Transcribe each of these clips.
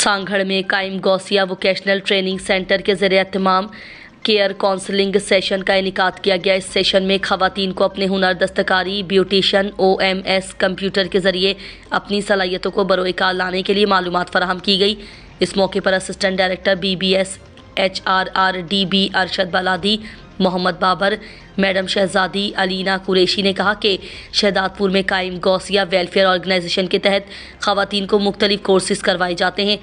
सांगड़ में कायम Gausiya vocational training centre के ज़रिए एहतमाम केयर काउंसलिंग सेशन का इनेकाद किया गया। इस सेशन में खवातीन को अपने हुनर, दस्तकारी, ब्यूटिशन, OMS कंप्यूटर के ज़रिए अपनी सलाहियतों को बरोएकार लाने के लिए मालूमात फराहम की गई। इस मौके पर assistant director BBS HRRDB Arshad Baladi, Mohammad Babar, madam Shahzadi Alina Qureshi ने कहा कि शहदादपुर में कायम गौसिया वेलफेयर ऑर्गेनाइजेशन के तहत खवातीन को मुख्तलिफ कोर्सेज करवाए जाते हैं,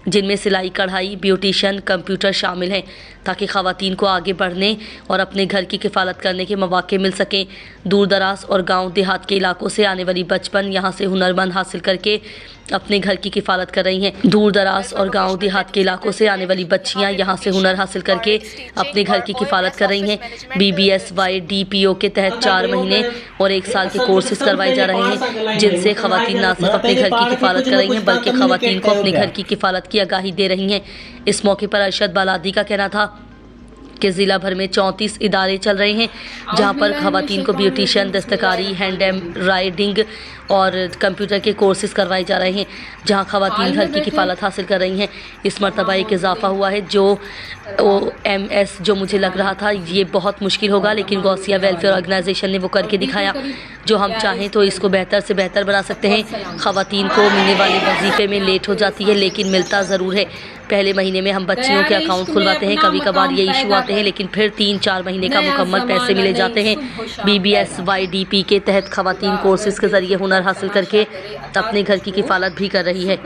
जिनमें सिलाई, कढ़ाई, ब्यूटिशन, कंप्यूटर शामिल हैं, ताकि खवातीन को आगे बढ़ने और अपने घर की किफ़ालत करने के मौके मिल सकें। दूर दराज और गांव देहात के इलाकों से आने वाली बचपन यहाँ से हुनरमंद हासिल करके अपने घर की किफ़ालत कर रही हैं। दूर दराज और गांव देहात के इलाकों से आने वाली बच्चियाँ यहाँ से हुनर हासिल करके अपने घर की किफ़ालत कर रही हैं। BBSYDPO के तहत 4 महीने और 1 साल के कोर्सेज करवाए जा रहे हैं, जिनसे खवातीन न सिर्फ अपने घर की किफ़ालत कर रही हैं बल्कि खवातीन को अपने घर की किफ़ालत की आगाही दे रही हैं। इस मौके पर अरशद बलादी का कहना था कि ज़िला भर में 34 इदारे चल रहे हैं, जहां पर खवातीन को ब्यूटिशन, दस्तकारी, हैंड एम्ब्रॉयडरिंग और कंप्यूटर के कोर्सेज करवाए जा रहे हैं, जहां खवातीन घर की किफ़ालत हासिल कर रही हैं। इस मरतबा एक इजाफा हुआ है जो OMS जो मुझे लग रहा था ये बहुत मुश्किल होगा, लेकिन गौसिया वेलफेयर ऑर्गेनाइजेशन ने वो करके दिखाया। जो हम चाहें तो इसको बेहतर से बेहतर बना सकते हैं। खवातीन को मिलने वाले वजीफे में लेट हो जाती है, लेकिन मिलता ज़रूर है। पहले महीने में हम बच्चियों के अकाउंट खुलवाते हैं, कभी कभार ये इशू आते हैं, लेकिन फिर 3-4 महीने का मुकम्मल पैसे मिले जाते हैं। BBSYDP के तहत खवातीन कोर्सेज के ज़रिए हुनर हासिल करके अपने घर की किफ़ालत भी कर रही है।